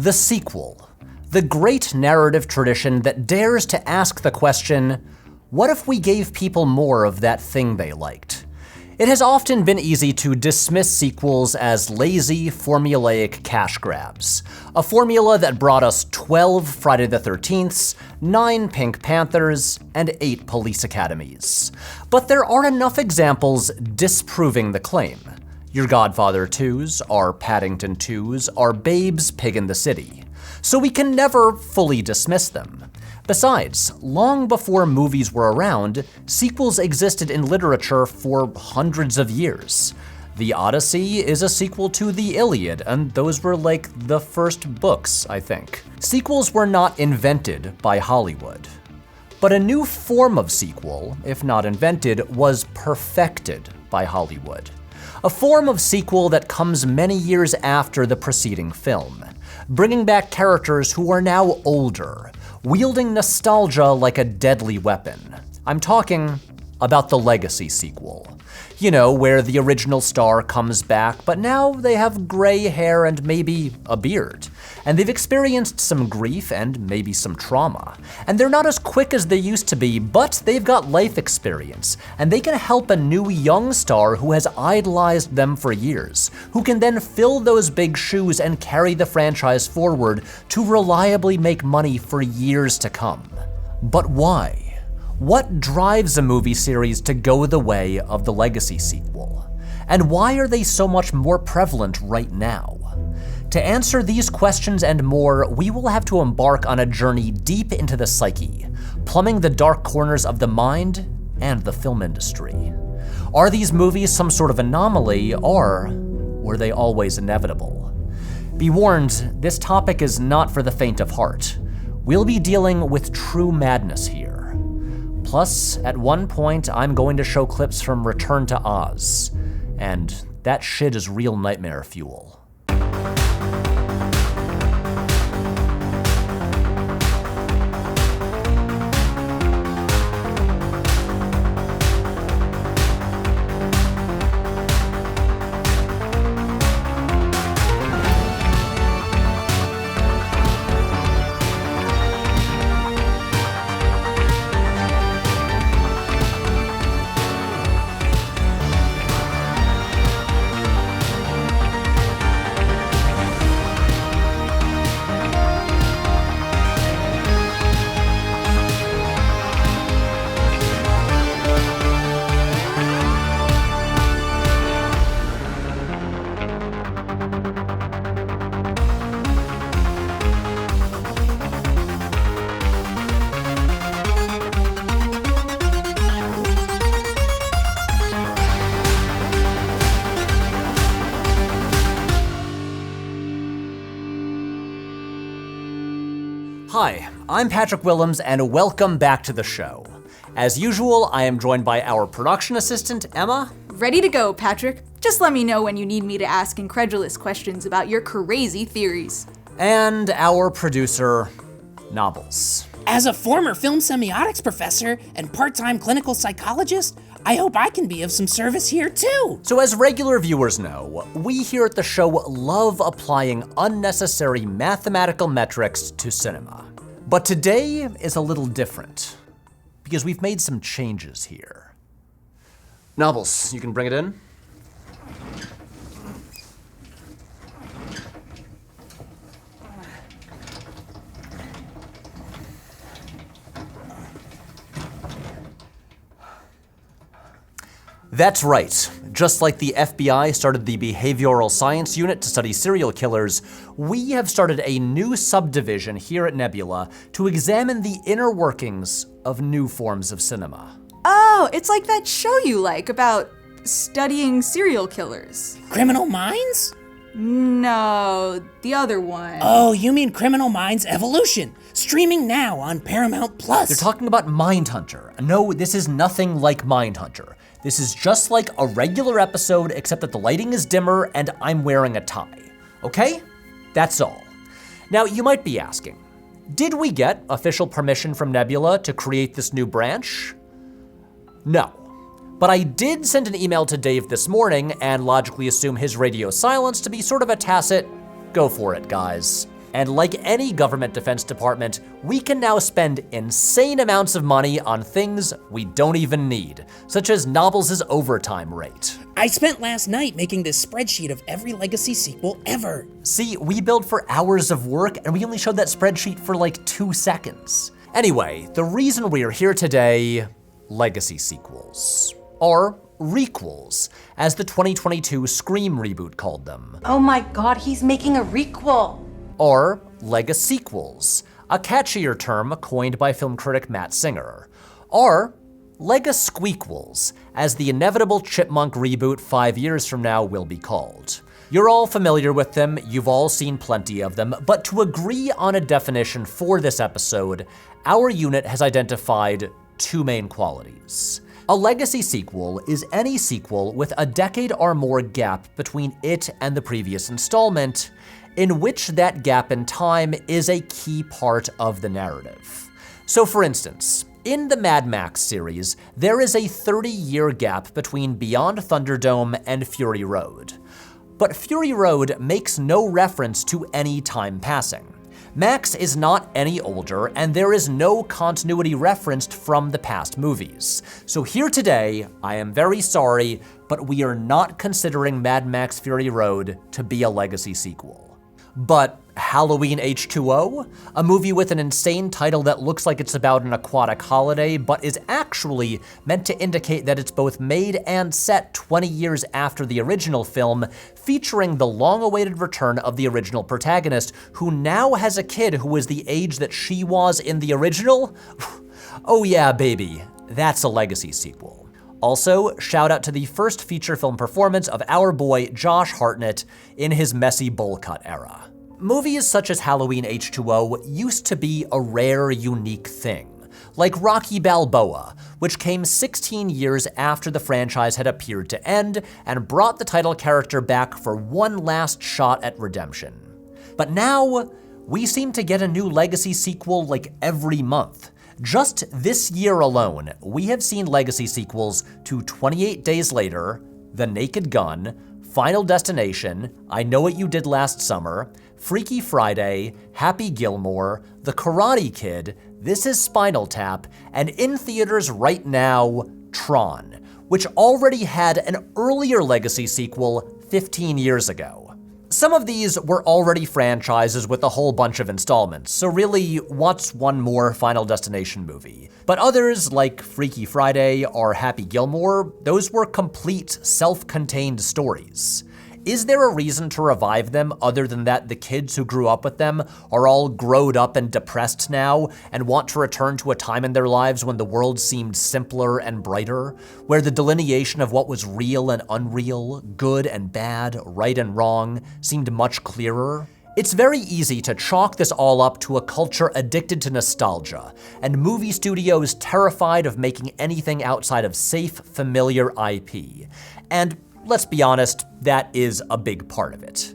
The sequel, the great narrative tradition that dares to ask the question, what if we gave people more of that thing they liked? It has often been easy to dismiss sequels as lazy, formulaic cash grabs. A formula that brought us 12 Friday the 13ths, 9 Pink Panthers, and 8 Police Academies. But there are enough examples disproving the claim. Your Godfather 2s, our Paddington 2s, our Babes Pig in the City. So we can never fully dismiss them. Besides, long before movies were around, sequels existed in literature for hundreds of years. The Odyssey is a sequel to the Iliad, and those were like the first books, I think. Sequels were not invented by Hollywood. But a new form of sequel, if not invented, was perfected by Hollywood. A form of sequel that comes many years after the preceding film, bringing back characters who are now older, wielding nostalgia like a deadly weapon. I'm talking about the Legacy sequel. You know, where the original star comes back, but now they have gray hair and maybe a beard. And they've experienced some grief and maybe some trauma. And they're not as quick as they used to be, but they've got life experience. And they can help a new young star who has idolized them for years, who can then fill those big shoes and carry the franchise forward to reliably make money for years to come. But why? What drives a movie series to go the way of the Legacy sequel? And why are they so much more prevalent right now? To answer these questions and more, we will have to embark on a journey deep into the psyche, plumbing the dark corners of the mind and the film industry. Are these movies some sort of anomaly, or were they always inevitable? Be warned, this topic is not for the faint of heart. We'll be dealing with true madness here. Plus, at one point, I'm going to show clips from Return to Oz, and that shit is real nightmare fuel. Hi, I'm Patrick Willems, and welcome back to the show. As usual, I am joined by our production assistant, Emma. Ready to go, Patrick. Just let me know when you need me to ask incredulous questions about your crazy theories. And our producer, Nobbles. As a former film semiotics professor and part-time clinical psychologist, I hope I can be of some service here too. So as regular viewers know, we here at the show love applying unnecessary mathematical metrics to cinema. But today is a little different, because we've made some changes here. Nobbles, you can bring it in? That's right. Just like the FBI started the Behavioral Science Unit to study serial killers, we have started a new subdivision here at Nebula to examine the inner workings of new forms of cinema. Oh, it's like that show you like about studying serial killers. Criminal Minds? No, the other one. Oh, you mean Criminal Minds Evolution, streaming now on Paramount Plus. They're talking about Mindhunter. No, this is nothing like Mindhunter. This is just like a regular episode, except that the lighting is dimmer and I'm wearing a tie. Okay? That's all. Now, you might be asking, did we get official permission from Nebula to create this new branch? No. But I did send an email to Dave this morning and logically assume his radio silence to be sort of a tacit, go for it, guys. And like any government defense department, we can now spend insane amounts of money on things we don't even need, such as Nobbles' overtime rate. I spent last night making this spreadsheet of every Legacy sequel ever. See, we billed for hours of work and we only showed that spreadsheet for like 2 seconds. Anyway, the reason we're here today, Legacy sequels. Or requels, as the 2022 Scream reboot called them. Oh my god, he's making a requel. Or Legasequels, a catchier term coined by film critic Matt Singer. Or Legasqueakquels, as the inevitable Chipmunk reboot 5 years from now will be called. You're all familiar with them, you've all seen plenty of them, but to agree on a definition for this episode, our unit has identified 2 main qualities. A legacy sequel is any sequel with a decade or more gap between it and the previous installment, in which that gap in time is a key part of the narrative. So for instance, in the Mad Max series, there is a 30-year gap between Beyond Thunderdome and Fury Road. But Fury Road makes no reference to any time passing. Max is not any older, and there is no continuity referenced from the past movies. So here today, I am very sorry, but we are not considering Mad Max Fury Road to be a legacy sequel. But Halloween H2O, a movie with an insane title that looks like it's about an aquatic holiday, but is actually meant to indicate that it's both made and set 20 years after the original film, featuring the long-awaited return of the original protagonist, who now has a kid who is the age that she was in the original? Oh yeah, baby, that's a legacy sequel. Also, shout out to the first feature film performance of our boy Josh Hartnett in his messy bowl cut era. Movies such as Halloween H2O used to be a rare, unique thing, like Rocky Balboa, which came 16 years after the franchise had appeared to end and brought the title character back for one last shot at redemption. But now, we seem to get a new legacy sequel like every month. Just this year alone, we have seen legacy sequels to 28 Days Later, The Naked Gun, Final Destination, I Know What You Did Last Summer, Freaky Friday, Happy Gilmore, The Karate Kid, This Is Spinal Tap, and in theaters right now, Tron, which already had an earlier legacy sequel 15 years ago. Some of these were already franchises with a whole bunch of installments, so really, what's one more Final Destination movie? But others, like Freaky Friday or Happy Gilmore, those were complete, self-contained stories. Is there a reason to revive them other than that the kids who grew up with them are all growed up and depressed now and want to return to a time in their lives when the world seemed simpler and brighter, where the delineation of what was real and unreal, good and bad, right and wrong, seemed much clearer? It's very easy to chalk this all up to a culture addicted to nostalgia, and movie studios terrified of making anything outside of safe, familiar IP. And let's be honest, that is a big part of it.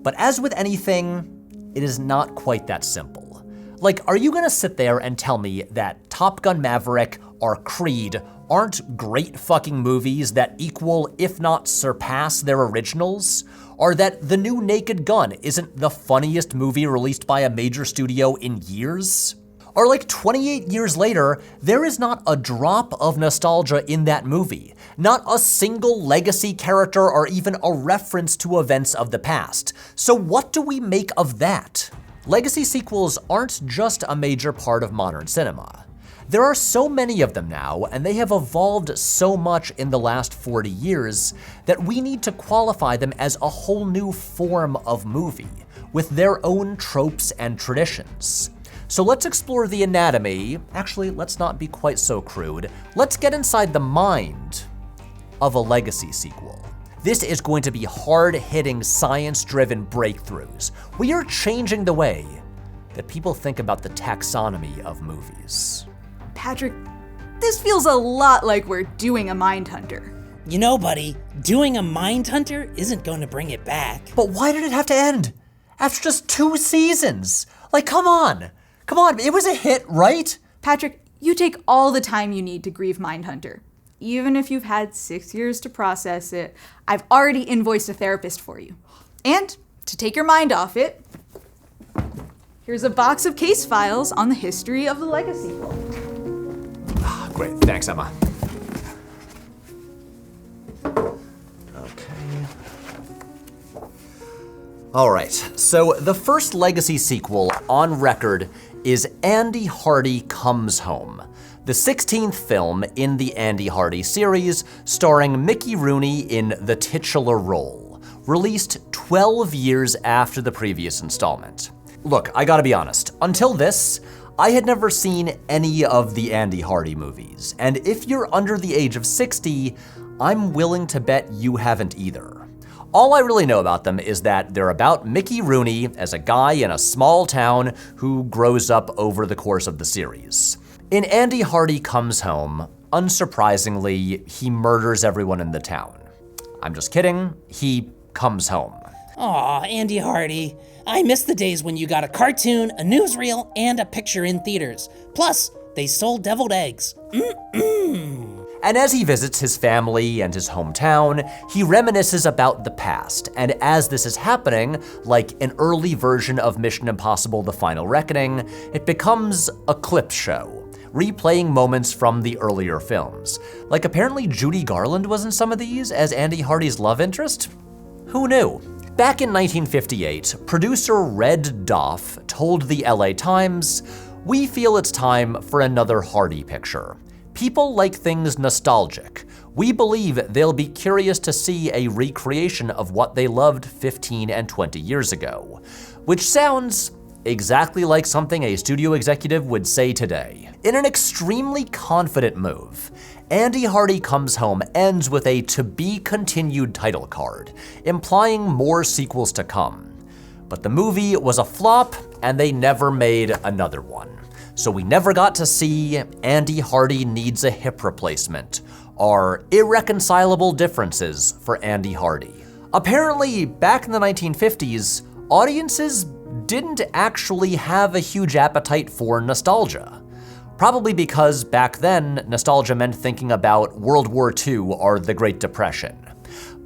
But as with anything, it is not quite that simple. Like, are you gonna sit there and tell me that Top Gun Maverick or Creed aren't great fucking movies that equal, if not surpass, their originals? Or that the new Naked Gun isn't the funniest movie released by a major studio in years? Or like 28 years later, there is not a drop of nostalgia in that movie. Not a single legacy character or even a reference to events of the past. So what do we make of that? Legacy sequels aren't just a major part of modern cinema. There are so many of them now, and they have evolved so much in the last 40 years that we need to qualify them as a whole new form of movie, with their own tropes and traditions. So let's explore the anatomy. Actually, let's not be quite so crude. Let's get inside the mind of a legacy sequel. This is going to be hard-hitting, science-driven breakthroughs. We are changing the way that people think about the taxonomy of movies. Patrick, this feels a lot like we're doing a Mindhunter. You know, buddy, doing a Mindhunter isn't going to bring it back. But why did it have to end? After just 2 seasons? Like, come on, it was a hit, right? Patrick, you take all the time you need to grieve Mindhunter. Even if you've had 6 years to process it, I've already invoiced a therapist for you. And to take your mind off it, Here's a box of case files on the history of the Legacy sequel. Great, thanks, Emma. Okay. All right, so the first Legacy sequel on record is Andy Hardy Comes Home, the 16th film in the Andy Hardy series, starring Mickey Rooney in the titular role, released 12 years after the previous installment. Look, I gotta be honest, until this, I had never seen any of the Andy Hardy movies, and if you're under the age of 60, I'm willing to bet you haven't either. All I really know about them is that they're about Mickey Rooney as a guy in a small town who grows up over the course of the series. In Andy Hardy Comes Home, unsurprisingly, he murders everyone in the town. I'm just kidding, he comes home. Aw, Andy Hardy. I miss the days when you got a cartoon, a newsreel, and a picture in theaters. Plus, they sold deviled eggs. And as he visits his family and his hometown, he reminisces about the past. And as this is happening, like an early version of Mission Impossible: The Final Reckoning, it becomes a clip show, replaying moments from the earlier films. Like apparently Judy Garland was in some of these as Andy Hardy's love interest? Who knew? Back in 1958, producer Red Doff told the LA Times, "We feel it's time for another Hardy picture. People like things nostalgic. We believe they'll be curious to see a recreation of what they loved 15 and 20 years ago." Which sounds exactly like something a studio executive would say today. In an extremely confident move, Andy Hardy Comes Home ends with a to-be-continued title card, implying more sequels to come. But the movie was a flop, and they never made another one. So we never got to see Andy Hardy Needs a Hip Replacement, or Irreconcilable Differences for Andy Hardy. Apparently, back in the 1950s, audiences didn't actually have a huge appetite for nostalgia. Probably because back then, nostalgia meant thinking about World War II or the Great Depression.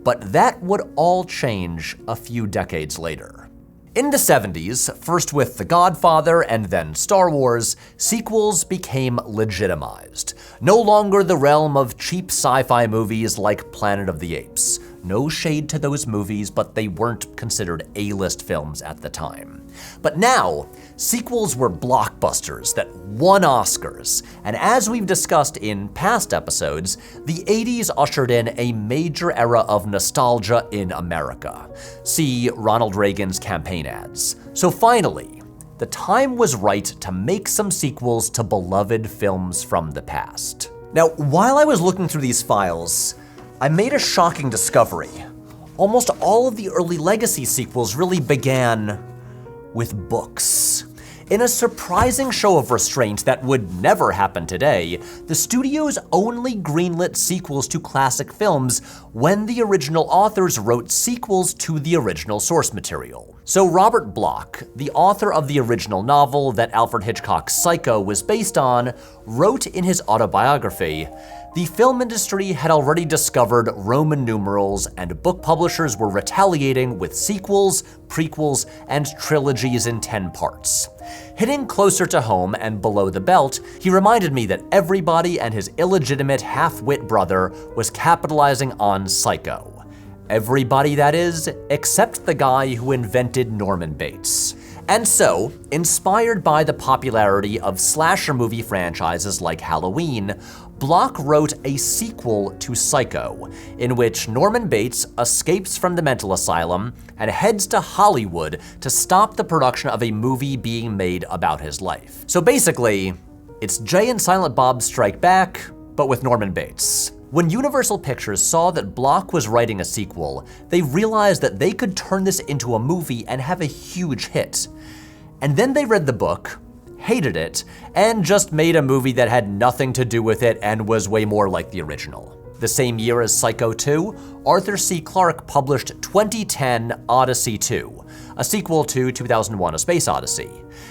But that would all change a few decades later. In the 70s, first with The Godfather and then Star Wars, sequels became legitimized. No longer the realm of cheap sci-fi movies like Planet of the Apes. No shade to those movies, but they weren't considered A-list films at the time. But now, sequels were blockbusters that won Oscars, and as we've discussed in past episodes, the 80s ushered in a major era of nostalgia in America. See Ronald Reagan's campaign ads. So finally, the time was right to make some sequels to beloved films from the past. Now, while I was looking through these files, I made a shocking discovery. Almost all of the early Legacy sequels really began with books. In a surprising show of restraint that would never happen today, the studios only greenlit sequels to classic films when the original authors wrote sequels to the original source material. So Robert Bloch, the author of the original novel that Alfred Hitchcock's Psycho was based on, wrote in his autobiography, "The film industry had already discovered Roman numerals, and book publishers were retaliating with sequels, prequels, and trilogies in 10 parts. Hitting closer to home and below the belt, he reminded me that everybody and his illegitimate half-wit brother was capitalizing on Psycho. Everybody, that is, except the guy who invented Norman Bates." And so, inspired by the popularity of slasher movie franchises like Halloween, Bloch wrote a sequel to Psycho, in which Norman Bates escapes from the mental asylum and heads to Hollywood to stop the production of a movie being made about his life. So basically, it's Jay and Silent Bob Strike Back, but with Norman Bates. When Universal Pictures saw that Bloch was writing a sequel, they realized that they could turn this into a movie and have a huge hit. And then they read the book, hated it, and just made a movie that had nothing to do with it and was way more like the original. The same year as Psycho 2, Arthur C. Clarke published 2010 Odyssey 2, a sequel to 2001: A Space Odyssey.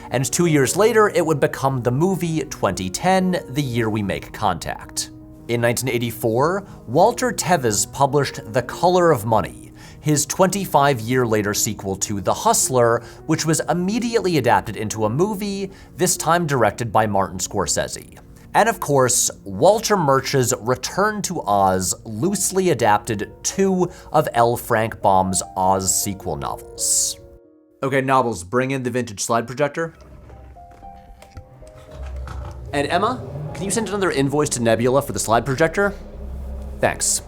And 2 years later, it would become the movie 2010, The Year We Make Contact. In 1984, Walter Tevis published The Color of Money, his 25-year-later sequel to The Hustler, which was immediately adapted into a movie, this time directed by Martin Scorsese. And of course, Walter Murch's Return to Oz loosely adapted 2 of L. Frank Baum's Oz sequel novels. Okay, Nobbles, bring in the vintage slide projector. And Emma, can you send another invoice to Nebula for the slide projector? Thanks.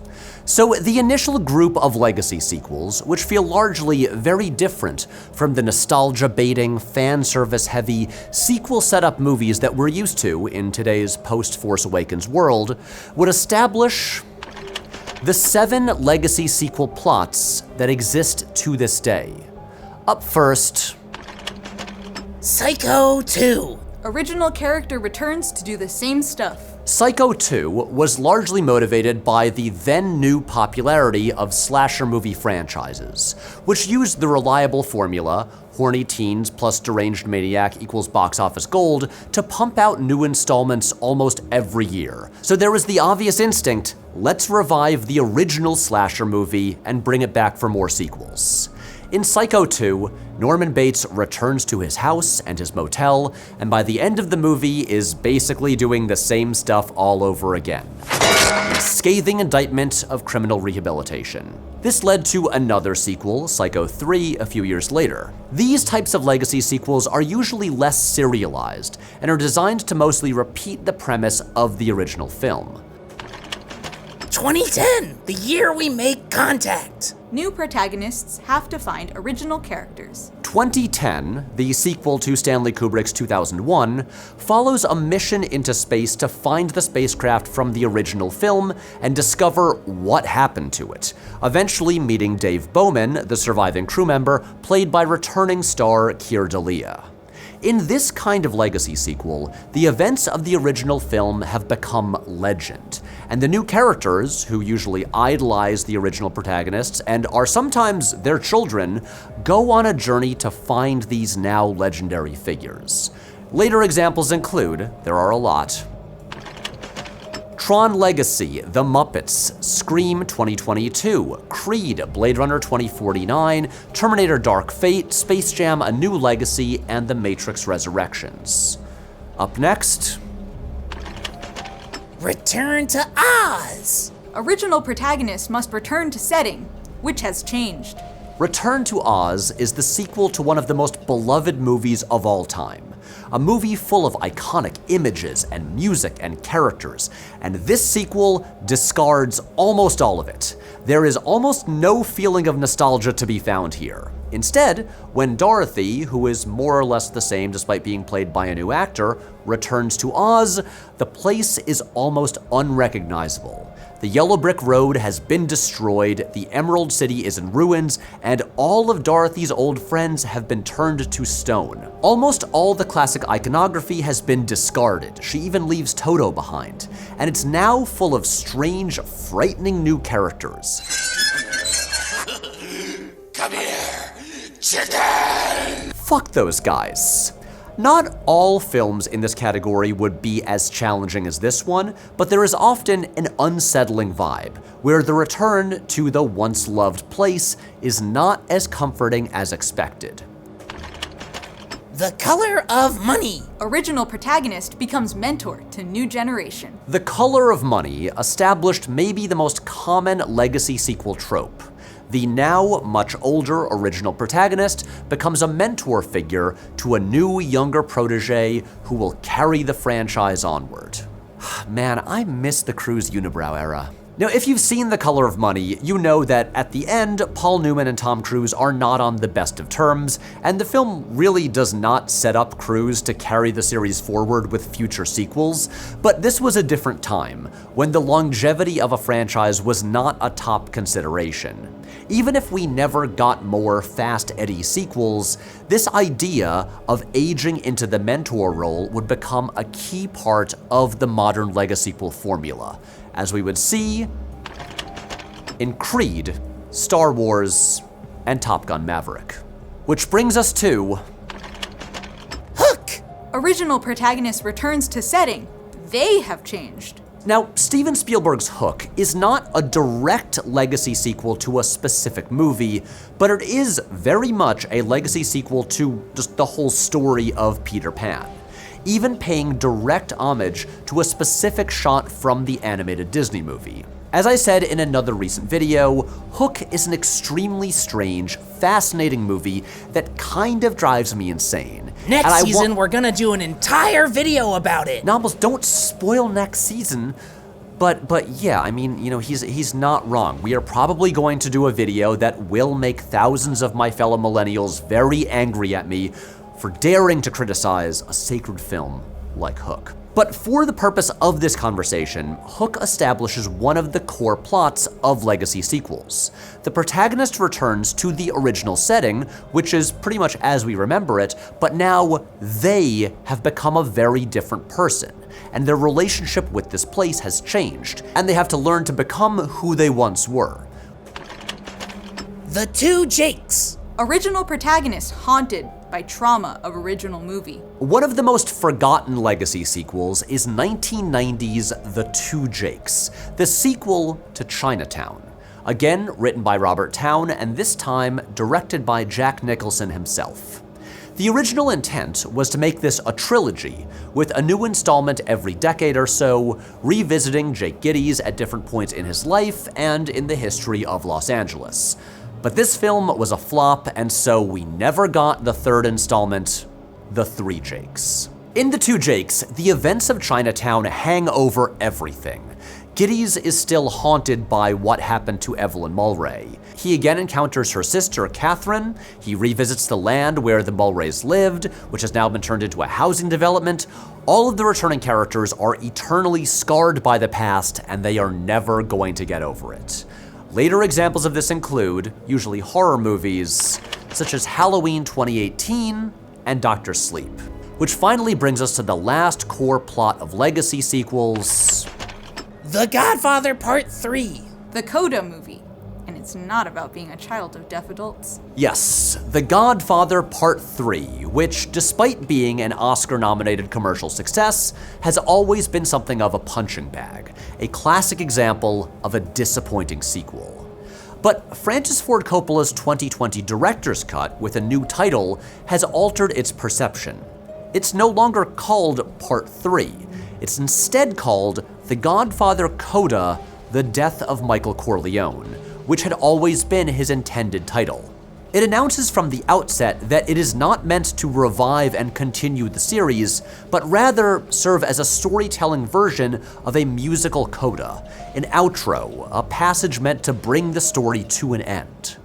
So the initial group of legacy sequels, which feel largely very different from the nostalgia-baiting, fan service-heavy, sequel-setup movies that we're used to in today's post-Force Awakens world, would establish the 7 legacy sequel plots that exist to this day. Up first, Psycho 2. Original character returns to do the same stuff. Psycho 2 was largely motivated by the then new popularity of slasher movie franchises, which used the reliable formula, horny teens plus deranged maniac equals box office gold, to pump out new installments almost every year. So there was the obvious instinct, let's revive the original slasher movie and bring it back for more sequels. In Psycho 2, Norman Bates returns to his house and his motel, and by the end of the movie is basically doing the same stuff all over again. A scathing indictment of criminal rehabilitation. This led to another sequel, Psycho 3, a few years later. These types of legacy sequels are usually less serialized, and are designed to mostly repeat the premise of the original film. 2010, the year we make contact. New protagonists have to find original characters. 2010, the sequel to Stanley Kubrick's 2001, follows a mission into space to find the spacecraft from the original film and discover what happened to it, eventually meeting Dave Bowman, the surviving crew member, played by returning star Keir Dalia. In this kind of legacy sequel, the events of the original film have become legend, and the new characters, who usually idolize the original protagonists and are sometimes their children, go on a journey to find these now legendary figures. Later examples include, there are a lot, Tron Legacy, The Muppets, Scream 2022, Creed, Blade Runner 2049, Terminator Dark Fate, Space Jam A New Legacy, and The Matrix Resurrections. Up next, Return to Oz. Original protagonist must return to setting, which has changed. Return to Oz is the sequel to one of the most beloved movies of all time. A movie full of iconic images and music and characters, and this sequel discards almost all of it. There is almost no feeling of nostalgia to be found here. Instead, when Dorothy, who is more or less the same despite being played by a new actor, returns to Oz, the place is almost unrecognizable. The yellow brick road has been destroyed, the Emerald City is in ruins, and all of Dorothy's old friends have been turned to stone. Almost all the classic iconography has been discarded. She even leaves Toto behind. And it's now full of strange, frightening new characters. Come here, chicken! Fuck those guys. Not all films in this category would be as challenging as this one, but there is often an unsettling vibe, where the return to the once-loved place is not as comforting as expected. The Color of Money. Original protagonist becomes mentor to new generation. The Color of Money established maybe the most common legacy sequel trope. The now much older original protagonist becomes a mentor figure to a new, younger protege who will carry the franchise onward. Man, I miss the Cruise unibrow era. Now, if you've seen The Color of Money, you know that at the end, Paul Newman and Tom Cruise are not on the best of terms, and the film really does not set up Cruise to carry the series forward with future sequels, but this was a different time, when the longevity of a franchise was not a top consideration. Even if we never got more Fast Eddie sequels, this idea of aging into the mentor role would become a key part of the modern Legacy-sequel formula, as we would see in Creed, Star Wars, and Top Gun Maverick. Which brings us to Hook. Original protagonist returns to setting. They have changed. Now, Steven Spielberg's Hook is not a direct legacy sequel to a specific movie, but it is very much a legacy sequel to just the whole story of Peter Pan, even paying direct homage to a specific shot from the animated Disney movie. As I said in another recent video, Hook is an extremely strange, fascinating movie that kind of drives me insane. Next season, we're gonna do an entire video about it. Nobbles, don't spoil next season. But yeah, I mean, you know, he's not wrong. We are probably going to do a video that will make thousands of my fellow millennials very angry at me for daring to criticize a sacred film like Hook. But for the purpose of this conversation, Hook establishes one of the core plots of legacy sequels. The protagonist returns to the original setting, which is pretty much as we remember it, but now they have become a very different person, and their relationship with this place has changed, and they have to learn to become who they once were. The two Jakes. Original protagonist haunted by trauma of original movie. One of the most forgotten legacy sequels is 1990's The Two Jakes, the sequel to Chinatown. Again, written by Robert Towne, and this time directed by Jack Nicholson himself. The original intent was to make this a trilogy, with a new installment every decade or so, revisiting Jake Gittes at different points in his life and in the history of Los Angeles. But this film was a flop, and so we never got the third installment, The Three Jakes. In The Two Jakes, the events of Chinatown hang over everything. Gittes is still haunted by what happened to Evelyn Mulwray. He again encounters her sister, Catherine. He revisits the land where the Mulwrays lived, which has now been turned into a housing development. All of the returning characters are eternally scarred by the past, and they are never going to get over it. Later examples of this include, usually horror movies, such as Halloween 2018 and Dr. Sleep. Which finally brings us to the last core plot of legacy sequels, The Godfather Part 3. The Coda movie. And it's not about being a child of deaf adults. Yes, The Godfather Part 3, which, despite being an Oscar-nominated commercial success, has always been something of a punching bag, a classic example of a disappointing sequel. But Francis Ford Coppola's 2020 director's cut with a new title has altered its perception. It's no longer called Part 3. It's instead called The Godfather Coda: The Death of Michael Corleone, which had always been his intended title. It announces from the outset that it is not meant to revive and continue the series, but rather serve as a storytelling version of a musical coda, an outro, a passage meant to bring the story to an end.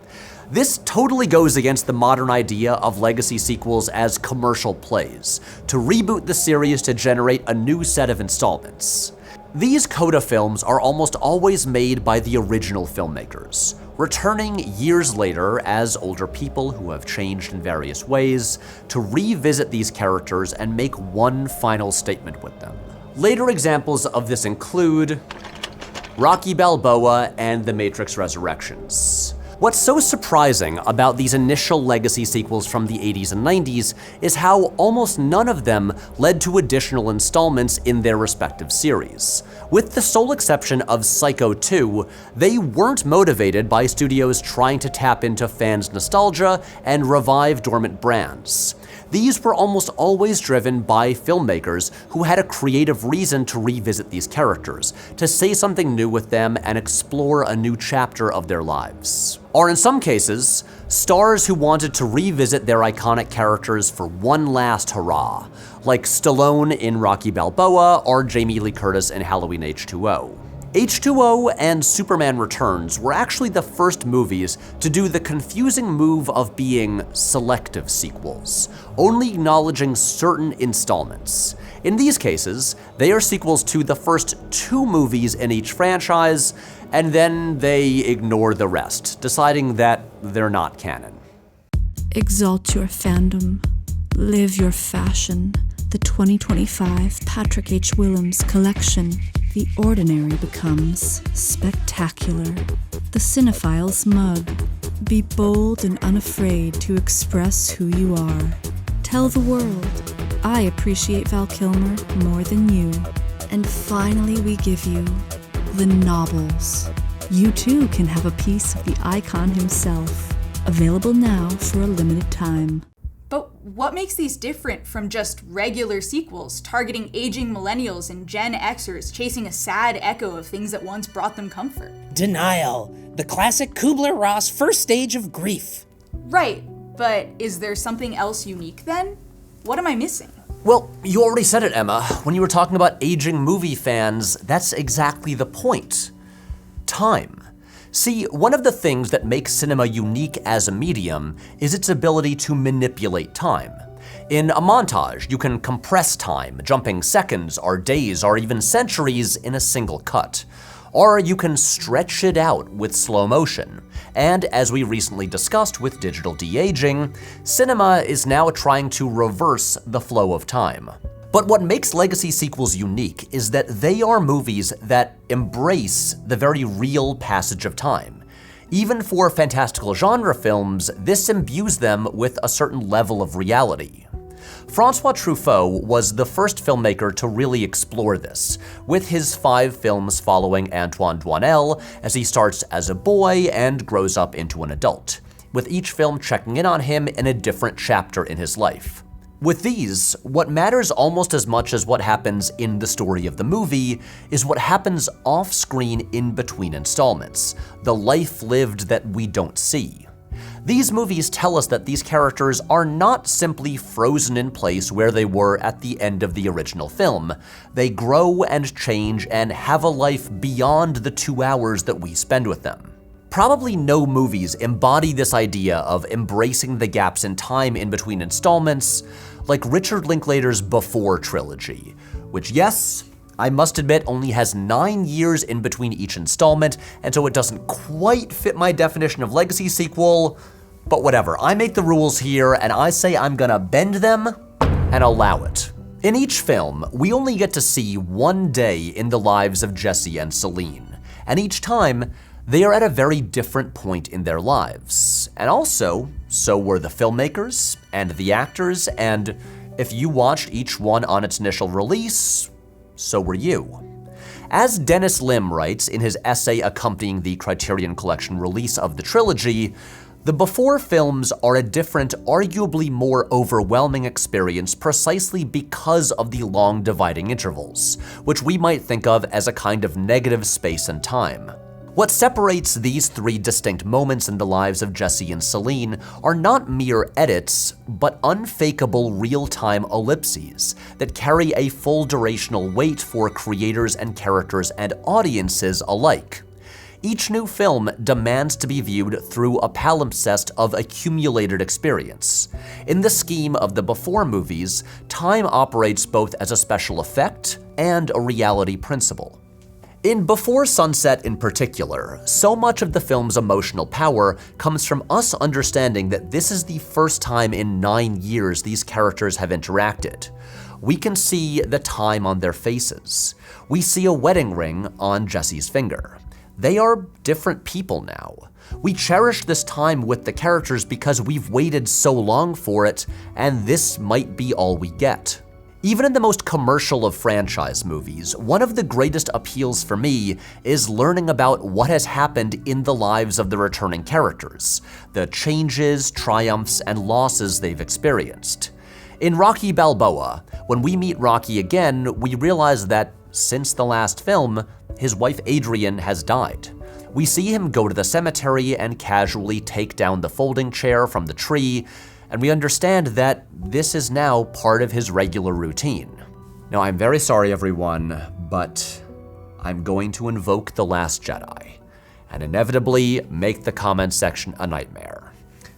This totally goes against the modern idea of legacy sequels as commercial plays, to reboot the series to generate a new set of installments. These coda films are almost always made by the original filmmakers, returning years later as older people who have changed in various ways to revisit these characters and make one final statement with them. Later examples of this include Rocky Balboa and The Matrix Resurrections. What's so surprising about these initial legacy sequels from the 80s and 90s is how almost none of them led to additional installments in their respective series. With the sole exception of Psycho 2, they weren't motivated by studios trying to tap into fans' nostalgia and revive dormant brands. These were almost always driven by filmmakers who had a creative reason to revisit these characters, to say something new with them and explore a new chapter of their lives. Or in some cases, stars who wanted to revisit their iconic characters for one last hurrah, like Stallone in Rocky Balboa or Jamie Lee Curtis in Halloween H2O. H2O and Superman Returns were actually the first movies to do the confusing move of being selective sequels, only acknowledging certain installments. In these cases, they are sequels to the first 2 movies in each franchise, and then they ignore the rest, deciding that they're not canon. Exalt your fandom. Live your fashion. The 2025 Patrick H. Willems collection. The ordinary becomes spectacular. The Cinephile's mug. Be bold and unafraid to express who you are. Tell the world, I appreciate Val Kilmer more than you. And finally, we give you the Nobbles. You too can have a piece of the icon himself. Available now for a limited time. But what makes these different from just regular sequels, targeting aging millennials and Gen Xers chasing a sad echo of things that once brought them comfort? Denial. The classic Kubler-Ross first stage of grief. Right, but is there something else unique then? What am I missing? Well, you already said it, Emma. When you were talking about aging movie fans, that's exactly the point. Time. See, one of the things that makes cinema unique as a medium is its ability to manipulate time. In a montage, you can compress time, jumping seconds or days or even centuries in a single cut. Or you can stretch it out with slow motion. And as we recently discussed with digital de-aging, cinema is now trying to reverse the flow of time. But what makes legacy sequels unique is that they are movies that embrace the very real passage of time. Even for fantastical genre films, this imbues them with a certain level of reality. Francois Truffaut was the first filmmaker to really explore this, with his 5 films following Antoine Doinel as he starts as a boy and grows up into an adult, with each film checking in on him in a different chapter in his life. With these, what matters almost as much as what happens in the story of the movie is what happens off-screen in between installments, the life lived that we don't see. These movies tell us that these characters are not simply frozen in place where they were at the end of the original film. They grow and change and have a life beyond the 2 hours that we spend with them. Probably no movies embody this idea of embracing the gaps in time in between installments like Richard Linklater's Before trilogy, which, yes, I must admit only has 9 years in between each installment, and so it doesn't quite fit my definition of legacy sequel, but whatever. I make the rules here, and I say I'm gonna bend them and allow it. In each film, we only get to see one day in the lives of Jesse and Celine, and each time, they are at a very different point in their lives. And also, so were the filmmakers and the actors, and if you watched each one on its initial release, so were you. As Dennis Lim writes in his essay accompanying the Criterion Collection release of the trilogy, the Before films are a different, arguably more overwhelming experience precisely because of the long dividing intervals, which we might think of as a kind of negative space and time. What separates these 3 distinct moments in the lives of Jesse and Celine are not mere edits, but unfakeable real-time ellipses that carry a full durational weight for creators and characters and audiences alike. Each new film demands to be viewed through a palimpsest of accumulated experience. In the scheme of the Before movies, time operates both as a special effect and a reality principle. In Before Sunset in particular, so much of the film's emotional power comes from us understanding that this is the first time in 9 years these characters have interacted. We can see the time on their faces. We see a wedding ring on Jesse's finger. They are different people now. We cherish this time with the characters because we've waited so long for it, and this might be all we get. Even in the most commercial of franchise movies, one of the greatest appeals for me is learning about what has happened in the lives of the returning characters, the changes, triumphs, and losses they've experienced. In Rocky Balboa, when we meet Rocky again, we realize that since the last film, his wife Adrian has died. We see him go to the cemetery and casually take down the folding chair from the tree, and we understand that this is now part of his regular routine. Now, I'm very sorry, everyone, but I'm going to invoke The Last Jedi and inevitably make the comment section a nightmare.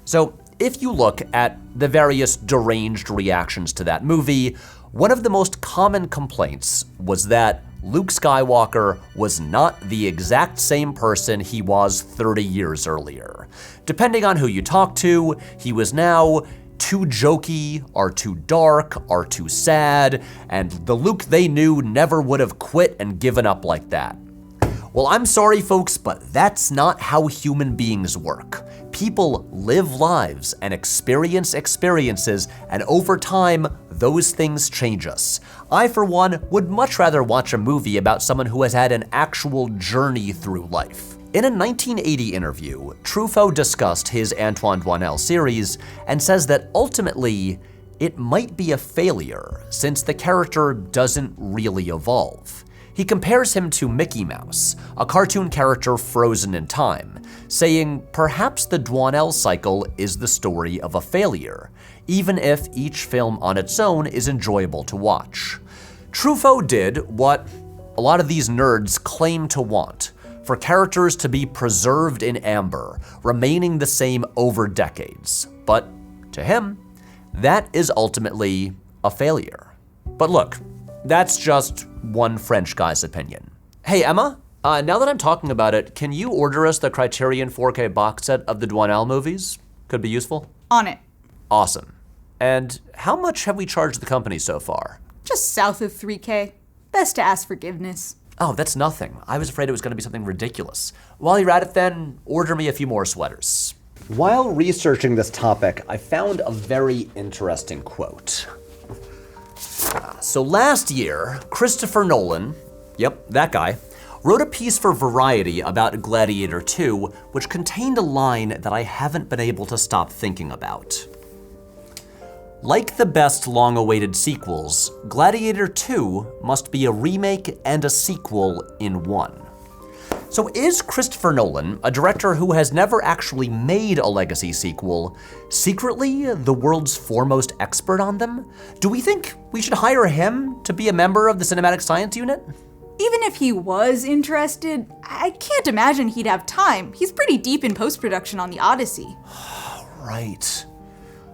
So, if you look at the various deranged reactions to that movie, one of the most common complaints was that Luke Skywalker was not the exact same person he was 30 years earlier. Depending on who you talk to, he was now too jokey, or too dark, or too sad, and the Luke they knew never would have quit and given up like that. Well, I'm sorry folks, but that's not how human beings work. People live lives and experience experiences, and over time, those things change us. I, for one, would much rather watch a movie about someone who has had an actual journey through life. In a 1980 interview, Truffaut discussed his Antoine Doinel series and says that ultimately, it might be a failure since the character doesn't really evolve. He compares him to Mickey Mouse, a cartoon character frozen in time, saying perhaps the Doinel cycle is the story of a failure, even if each film on its own is enjoyable to watch. Truffaut did what a lot of these nerds claim to want, for characters to be preserved in amber, remaining the same over decades. But to him, that is ultimately a failure. But look, that's just one French guy's opinion. Hey Emma, now that I'm talking about it, can you order us the Criterion 4K box set of the Doinel movies? Could be useful. On it. Awesome. And how much have we charged the company so far? Just south of 3K. Best to ask forgiveness. Oh, that's nothing. I was afraid it was gonna be something ridiculous. While you're at it then, order me a few more sweaters. While researching this topic, I found a very interesting quote. So last year, Christopher Nolan, yep, that guy, wrote a piece for Variety about Gladiator 2, which contained a line that I haven't been able to stop thinking about. Like the best long-awaited sequels, Gladiator 2 must be a remake and a sequel in one. So is Christopher Nolan, a director who has never actually made a legacy sequel, secretly the world's foremost expert on them? Do we think we should hire him to be a member of the Cinematic Science Unit? Even if he was interested, I can't imagine he'd have time. He's pretty deep in post-production on the Odyssey. Right.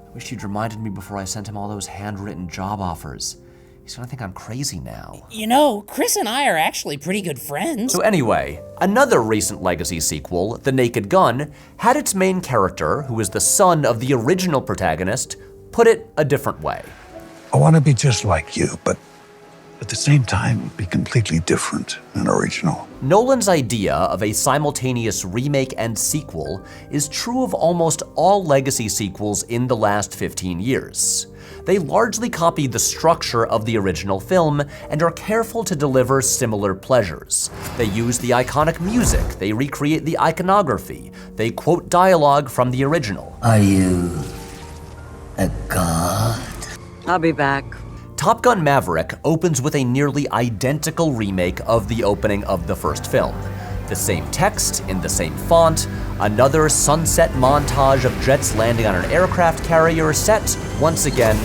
I wish you'd reminded me before I sent him all those handwritten job offers. He's gonna think I'm crazy now. You know, Chris and I are actually pretty good friends. So anyway, another recent legacy sequel, The Naked Gun, had its main character, who is the son of the original protagonist, put it a different way. I want to be just like you, but at the same time, be completely different and original. Nolan's idea of a simultaneous remake and sequel is true of almost all legacy sequels in the last 15 years. They largely copy the structure of the original film and are careful to deliver similar pleasures. They use the iconic music, they recreate the iconography, they quote dialogue from the original. Are you a god? I'll be back. Top Gun Maverick opens with a nearly identical remake of the opening of the first film. The same text in the same font, another sunset montage of jets landing on an aircraft carrier set, once again,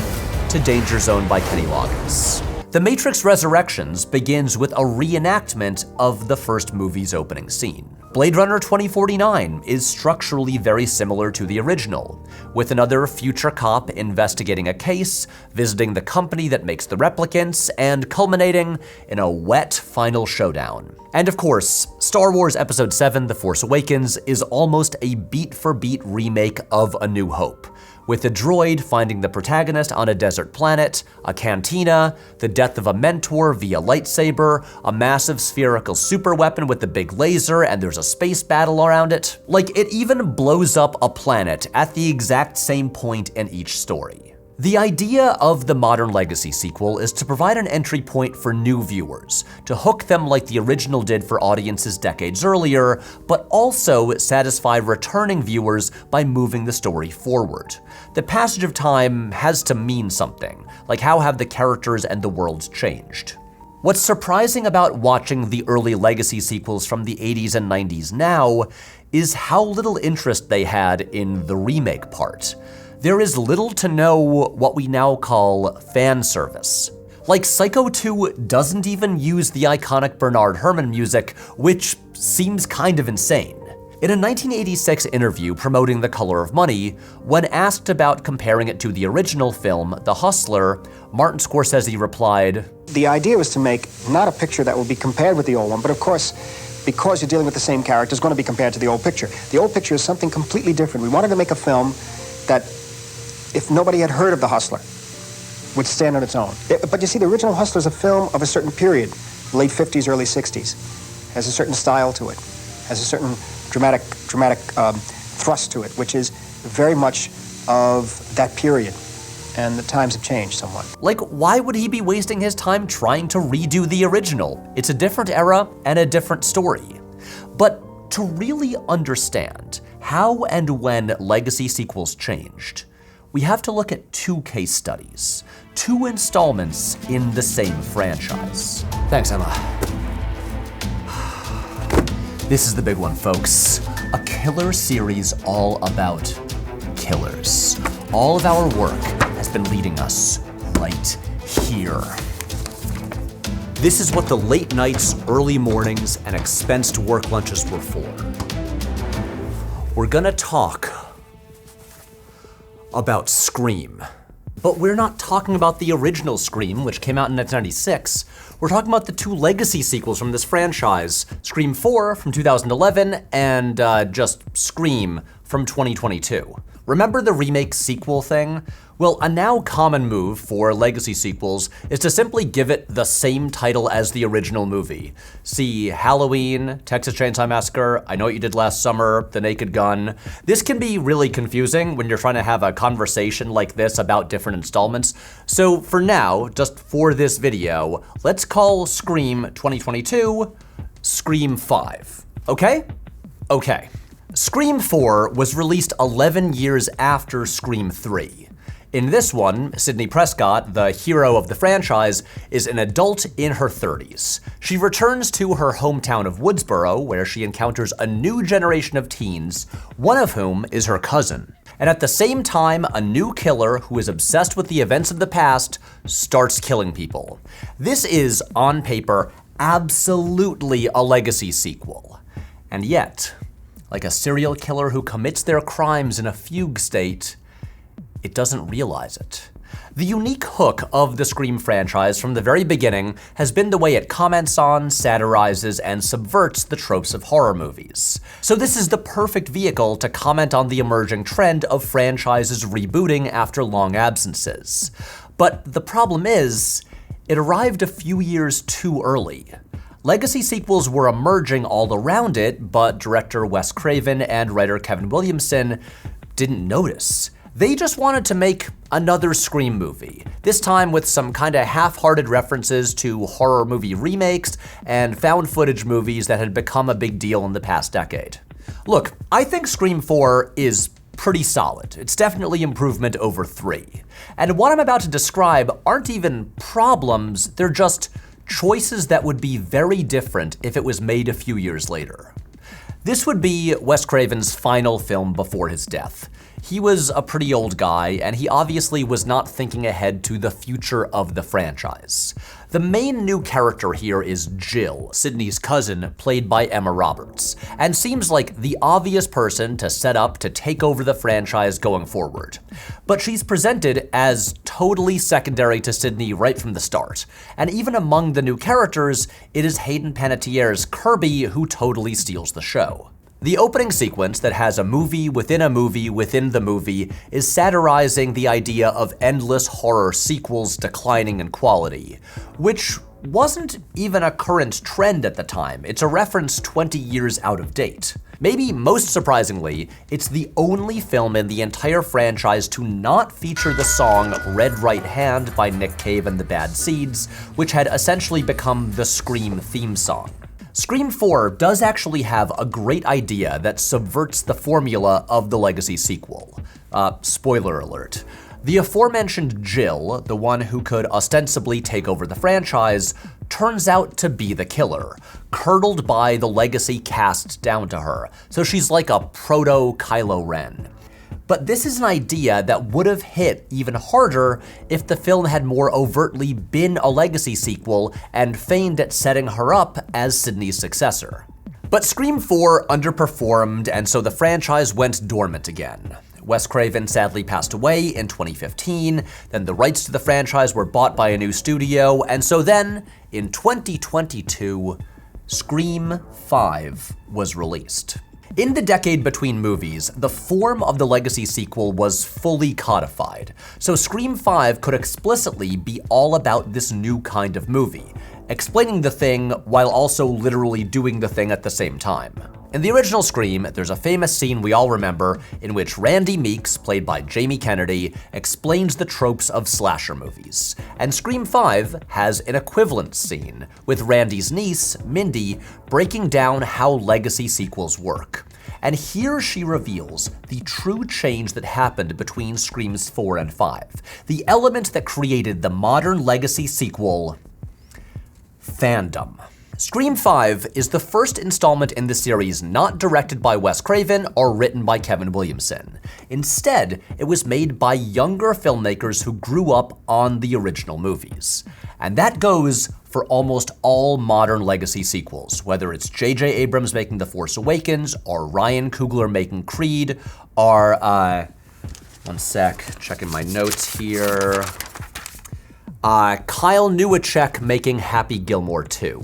to Danger Zone by Kenny Loggins. The Matrix Resurrections begins with a reenactment of the first movie's opening scene. Blade Runner 2049 is structurally very similar to the original, with another future cop investigating a case, visiting the company that makes the replicants, and culminating in a wet final showdown. And of course, Star Wars Episode 7: The Force Awakens is almost a beat-for-beat remake of A New Hope, with a droid finding the protagonist on a desert planet, a cantina, the death of a mentor via lightsaber, a massive spherical superweapon with the big laser, and there's a space battle around it. Like, it even blows up a planet at the exact same point in each story. The idea of the modern legacy sequel is to provide an entry point for new viewers, to hook them like the original did for audiences decades earlier, but also satisfy returning viewers by moving the story forward. The passage of time has to mean something, like how have the characters and the worlds changed. What's surprising about watching the early legacy sequels from the 80s and 90s now is how little interest they had in the remake part. There is little to no what we now call fan service. Like, Psycho 2 doesn't even use the iconic Bernard Herrmann music, which seems kind of insane. In a 1986 interview promoting The Color of Money, when asked about comparing it to the original film, The Hustler, Martin Scorsese replied, "The idea was to make not a picture that will be compared with the old one, but of course, because you're dealing with the same character, it's going to be compared to the old picture. The old picture is something completely different. We wanted to make a film that, if nobody had heard of The Hustler, would stand on its own. But you see, the original Hustler is a film of a certain period, late 50s, early 60s. has a certain style to it, has a certain dramatic thrust to it, which is very much of that period. And the times have changed somewhat. Like, why would he be wasting his time trying to redo the original? It's a different era and a different story. But to really understand how and when legacy sequels changed, we have to look at two case studies, two installments in the same franchise. Thanks, Emma. This is the big one, folks. A killer series all about killers. All of our work has been leading us right here. This is what the late nights, early mornings, and expensed work lunches were for. We're gonna talk about Scream. But we're not talking about the original Scream, which came out in 1996. We're talking about the two legacy sequels from this franchise, Scream 4 from 2011 and just Scream from 2022. Remember the remake sequel thing? Well, a now common move for legacy sequels is to simply give it the same title as the original movie. See Halloween, Texas Chainsaw Massacre, I Know What You Did Last Summer, The Naked Gun. This can be really confusing when you're trying to have a conversation like this about different installments. So for now, just for this video, let's call Scream 2022 Scream 5. Okay? Okay. Scream 4 was released 11 years after Scream 3. In this one, Sidney Prescott, the hero of the franchise, is an adult in her 30s. She returns to her hometown of Woodsboro, where she encounters a new generation of teens, one of whom is her cousin. And at the same time, a new killer who is obsessed with the events of the past starts killing people. This is, on paper, absolutely a legacy sequel. And yet, like a serial killer who commits their crimes in a fugue state, it doesn't realize it. The unique hook of the Scream franchise from the very beginning has been the way it comments on, satirizes, and subverts the tropes of horror movies. So this is the perfect vehicle to comment on the emerging trend of franchises rebooting after long absences. But the problem is, it arrived a few years too early. Legacy sequels were emerging all around it, but director Wes Craven and writer Kevin Williamson didn't notice. They just wanted to make another Scream movie, this time with some kinda half-hearted references to horror movie remakes and found footage movies that had become a big deal in the past decade. Look, I think Scream 4 is pretty solid. It's definitely improvement over 3. And what I'm about to describe aren't even problems, they're just choices that would be very different if it was made a few years later. This would be Wes Craven's final film before his death. He was a pretty old guy, and he obviously was not thinking ahead to the future of the franchise. The main new character here is Jill, Sidney's cousin, played by Emma Roberts, and seems like the obvious person to set up to take over the franchise going forward. But she's presented as totally secondary to Sidney right from the start, and even among the new characters, it is Hayden Panettiere's Kirby who totally steals the show. The opening sequence that has a movie within a movie within the movie is satirizing the idea of endless horror sequels declining in quality, which wasn't even a current trend at the time. It's a reference 20 years out of date. Maybe most surprisingly, it's the only film in the entire franchise to not feature the song Red Right Hand by Nick Cave and the Bad Seeds, which had essentially become the Scream theme song. Scream 4 does actually have a great idea that subverts the formula of the legacy sequel. Spoiler alert. The aforementioned Jill, the one who could ostensibly take over the franchise, turns out to be the killer, curdled by the legacy cast down to her, so she's like a proto-Kylo Ren. But this is an idea that would have hit even harder if the film had more overtly been a legacy sequel and feigned at setting her up as Sidney's successor. But Scream 4 underperformed, and so the franchise went dormant again. Wes Craven sadly passed away in 2015, then the rights to the franchise were bought by a new studio, and so then, in 2022, Scream 5 was released. In the decade between movies, the form of the legacy sequel was fully codified, so Scream 5 could explicitly be all about this new kind of movie, explaining the thing while also literally doing the thing at the same time. In the original Scream, there's a famous scene we all remember in which Randy Meeks, played by Jamie Kennedy, explains the tropes of slasher movies. And Scream 5 has an equivalent scene, with Randy's niece, Mindy, breaking down how legacy sequels work. And here she reveals the true change that happened between Screams 4 and 5, the element that created the modern legacy sequel, fandom. Scream 5 is the first installment in the series not directed by Wes Craven or written by Kevin Williamson. Instead, it was made by younger filmmakers who grew up on the original movies. And that goes for almost all modern legacy sequels, whether it's J.J. Abrams making The Force Awakens, or Ryan Coogler making Creed, or, one sec, checking my notes here, Kyle Newacek making Happy Gilmore 2.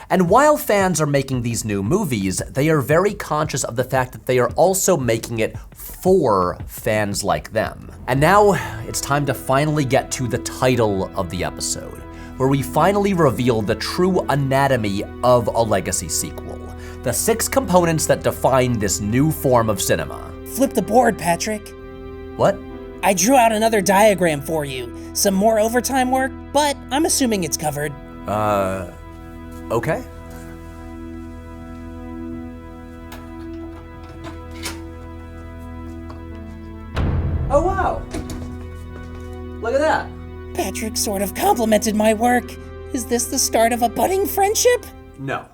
And while fans are making these new movies, they are very conscious of the fact that they are also making it for fans like them. And now it's time to finally get to the title of the episode, where we finally reveal the true anatomy of a legacy sequel, the 6 components that define this new form of cinema. Flip the board, Patrick. What? I drew out another diagram for you. Some more overtime work, but I'm assuming it's covered. Okay. Oh wow. Look at that. Patrick sort of complimented my work. Is this the start of a budding friendship? No.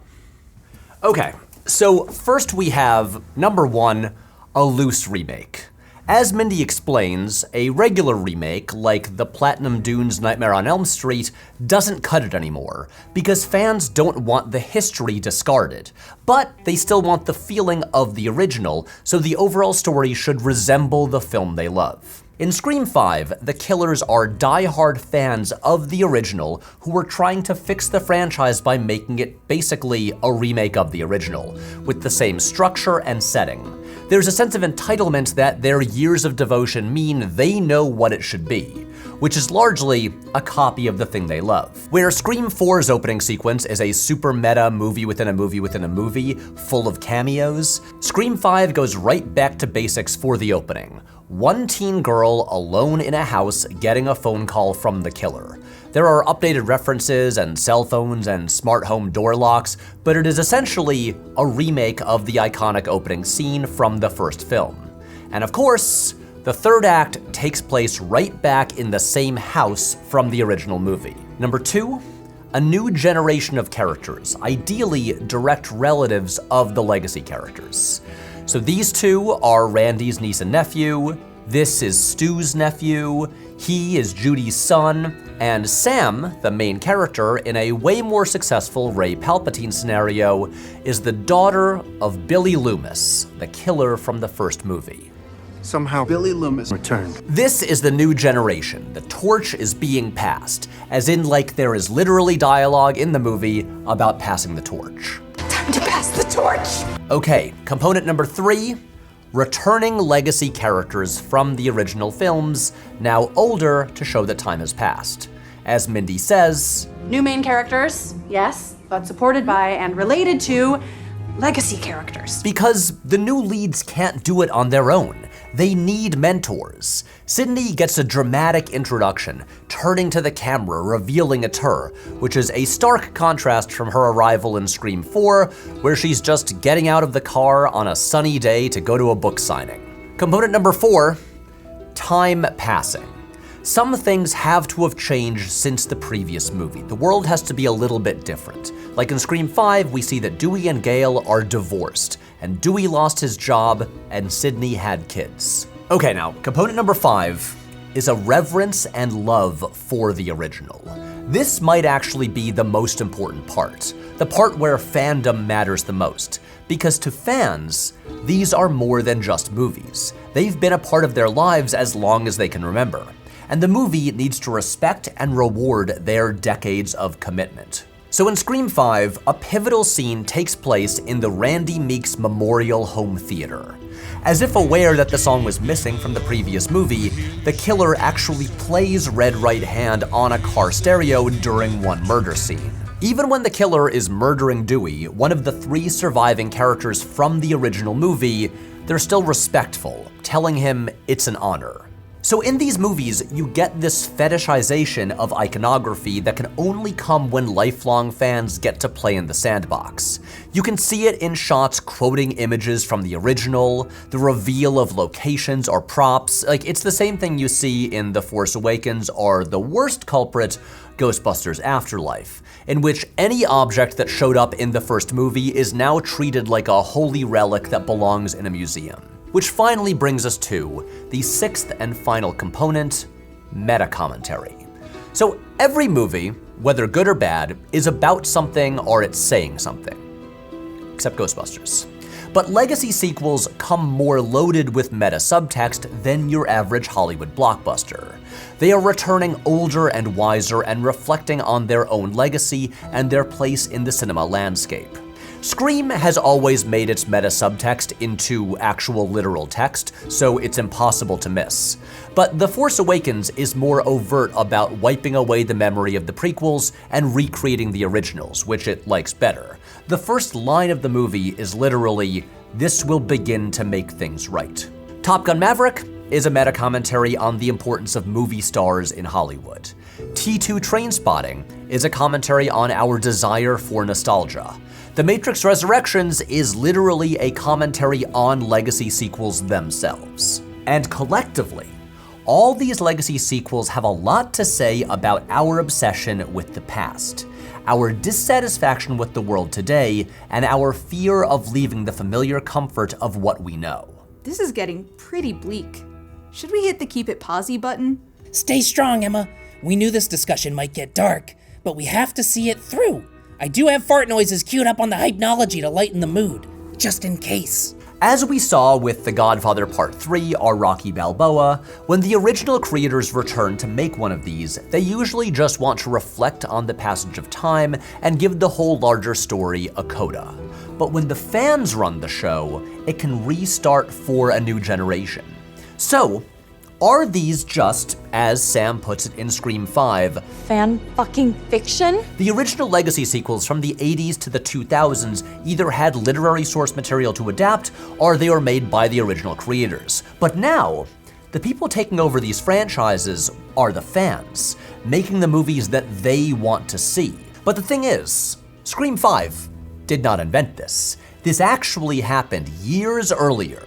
Okay, so first we have, number 1, a loose remake. As Mindy explains, a regular remake, like the Platinum Dunes Nightmare on Elm Street, doesn't cut it anymore, because fans don't want the history discarded, but they still want the feeling of the original, so the overall story should resemble the film they love. In Scream 5, the killers are die-hard fans of the original who were trying to fix the franchise by making it basically a remake of the original, with the same structure and setting. There's a sense of entitlement that their years of devotion mean they know what it should be, which is largely a copy of the thing they love. Where Scream 4's opening sequence is a super meta movie within a movie within a movie, full of cameos, Scream 5 goes right back to basics for the opening. One teen girl alone in a house getting a phone call from the killer. There are updated references and cell phones and smart home door locks, but it is essentially a remake of the iconic opening scene from the first film. And of course, the third act takes place right back in the same house from the original movie. Number 2, a new generation of characters, ideally direct relatives of the legacy characters. So these 2 are Randy's niece and nephew, this is Stu's nephew, he is Judy's son, and Sam, the main character in a way more successful Ray Palpatine scenario, is the daughter of Billy Loomis, the killer from the first movie. Somehow Billy Loomis returned. This is the new generation. The torch is being passed, as in like there is literally dialogue in the movie about passing the torch. Time to pass the torch! Okay, component number 3, returning legacy characters from the original films, now older to show that time has passed. As Mindy says, New main characters, yes, but supported by and related to legacy characters. Because the new leads can't do it on their own. They need mentors. Sydney gets a dramatic introduction, turning to the camera, revealing it's her, which is a stark contrast from her arrival in Scream 4, where she's just getting out of the car on a sunny day to go to a book signing. Component number 4, time passing. Some things have to have changed since the previous movie. The world has to be a little bit different. Like in Scream 5, we see that Dewey and Gale are divorced, and Dewey lost his job, and Sydney had kids. Okay, now, component number 5 is a reverence and love for the original. This might actually be the most important part, the part where fandom matters the most, because to fans, these are more than just movies. They've been a part of their lives as long as they can remember, and the movie needs to respect and reward their decades of commitment. So in Scream 5, a pivotal scene takes place in the Randy Meeks Memorial Home Theater. As if aware that the song was missing from the previous movie, the killer actually plays Red Right Hand on a car stereo during one murder scene. Even when the killer is murdering Dewey, one of the 3 surviving characters from the original movie, they're still respectful, telling him it's an honor. So in these movies, you get this fetishization of iconography that can only come when lifelong fans get to play in the sandbox. You can see it in shots quoting images from the original, the reveal of locations or props. Like, it's the same thing you see in The Force Awakens or the worst culprit, Ghostbusters Afterlife, in which any object that showed up in the first movie is now treated like a holy relic that belongs in a museum. Which finally brings us to the 6th and final component, meta-commentary. So every movie, whether good or bad, is about something or it's saying something. Except Ghostbusters. But legacy sequels come more loaded with meta subtext than your average Hollywood blockbuster. They are returning older and wiser and reflecting on their own legacy and their place in the cinema landscape. Scream has always made its meta subtext into actual literal text, so it's impossible to miss. But The Force Awakens is more overt about wiping away the memory of the prequels and recreating the originals, which it likes better. The first line of the movie is literally, "This will begin to make things right." Top Gun Maverick is a meta commentary on the importance of movie stars in Hollywood. T2 Trainspotting is a commentary on our desire for nostalgia. The Matrix Resurrections is literally a commentary on legacy sequels themselves. And collectively, all these legacy sequels have a lot to say about our obsession with the past, our dissatisfaction with the world today, and our fear of leaving the familiar comfort of what we know. This is getting pretty bleak. Should we hit the keep it posy button? Stay strong, Emma. We knew this discussion might get dark, but we have to see it through. I do have fart noises queued up on the Hypnology to lighten the mood, just in case. As we saw with The Godfather Part 3 or Rocky Balboa, when the original creators return to make one of these, they usually just want to reflect on the passage of time and give the whole larger story a coda. But when the fans run the show, it can restart for a new generation. So, are these just, as Sam puts it in Scream 5, fan-fucking-fiction? The original legacy sequels from the 80s to the 2000s either had literary source material to adapt, or they were made by the original creators. But now, the people taking over these franchises are the fans, making the movies that they want to see. But the thing is, Scream 5 did not invent this. This actually happened years earlier,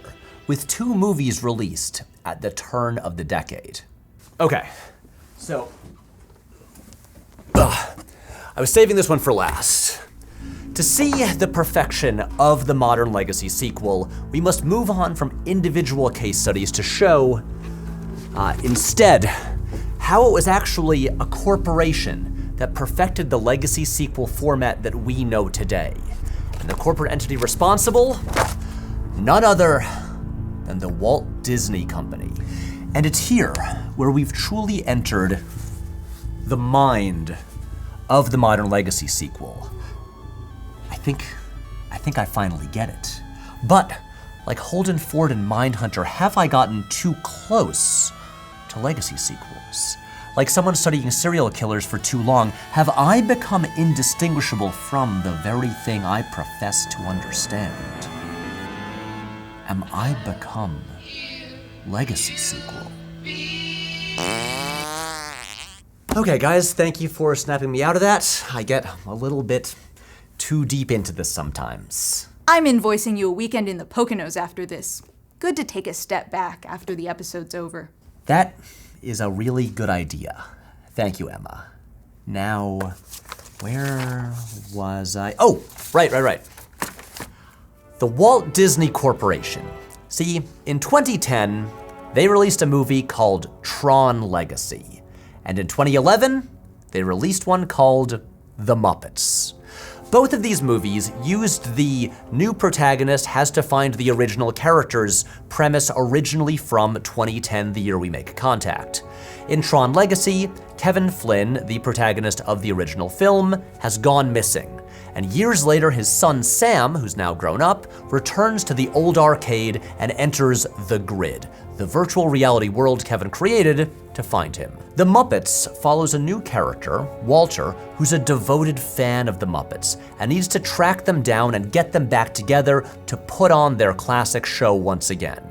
with 2 movies released at the turn of the decade. Okay, so, I was saving this one for last. To see the perfection of the modern legacy sequel, we must move on from individual case studies to show, instead, how it was actually a corporation that perfected the legacy sequel format that we know today. And the corporate entity responsible? None other than the Walt Disney Company. And it's here where we've truly entered the mind of the modern legacy sequel. I think I finally get it. But, like Holden Ford and Mindhunter, have I gotten too close to legacy sequels? Like someone studying serial killers for too long, have I become indistinguishable from the very thing I profess to understand? Am I become legacy sequel? Okay guys, thank you for snapping me out of that. I get a little bit too deep into this sometimes. I'm invoicing you a weekend in the Poconos after this. Good to take a step back after the episode's over. That is a really good idea. Thank you, Emma. Now, where was I? Oh, right. The Walt Disney Corporation. See, in 2010, they released a movie called Tron Legacy. And in 2011, they released one called The Muppets. Both of these movies used the new protagonist has to find the original characters premise originally from 2010, the year we make contact. In Tron Legacy, Kevin Flynn, the protagonist of the original film, has gone missing. And years later, his son Sam, who's now grown up, returns to the old arcade and enters the Grid, the virtual reality world Kevin created to find him. The Muppets follows a new character, Walter, who's a devoted fan of the Muppets and needs to track them down and get them back together to put on their classic show once again.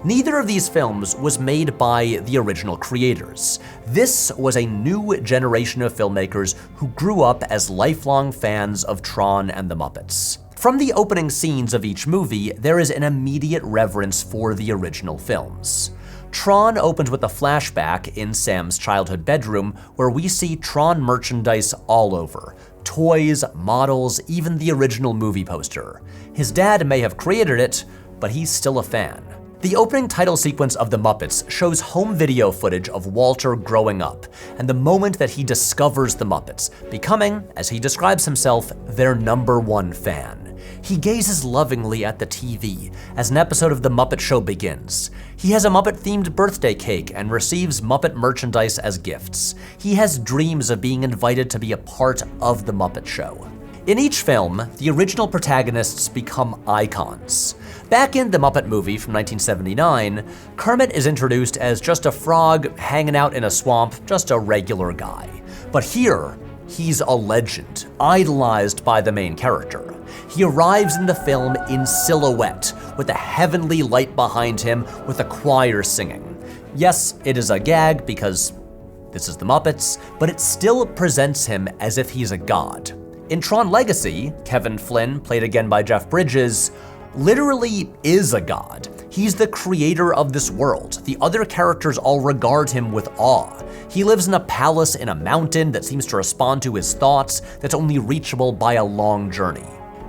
Neither of these films was made by the original creators. This was a new generation of filmmakers who grew up as lifelong fans of Tron and the Muppets. From the opening scenes of each movie, there is an immediate reverence for the original films. Tron opens with a flashback in Sam's childhood bedroom where we see Tron merchandise all over. Toys, models, even the original movie poster. His dad may have created it, but he's still a fan. The opening title sequence of The Muppets shows home video footage of Walter growing up, and the moment that he discovers The Muppets, becoming, as he describes himself, their #1 fan. He gazes lovingly at the TV as an episode of The Muppet Show begins. He has a Muppet-themed birthday cake and receives Muppet merchandise as gifts. He has dreams of being invited to be a part of The Muppet Show. In each film, the original protagonists become icons. Back in The Muppet Movie from 1979, Kermit is introduced as just a frog hanging out in a swamp, just a regular guy. But here, he's a legend, idolized by the main character. He arrives in the film in silhouette, with a heavenly light behind him, with a choir singing. Yes, it is a gag because this is the Muppets, but it still presents him as if he's a god. In Tron Legacy, Kevin Flynn, played again by Jeff Bridges, literally is a god. He's the creator of this world. The other characters all regard him with awe. He lives in a palace in a mountain that seems to respond to his thoughts that's only reachable by a long journey.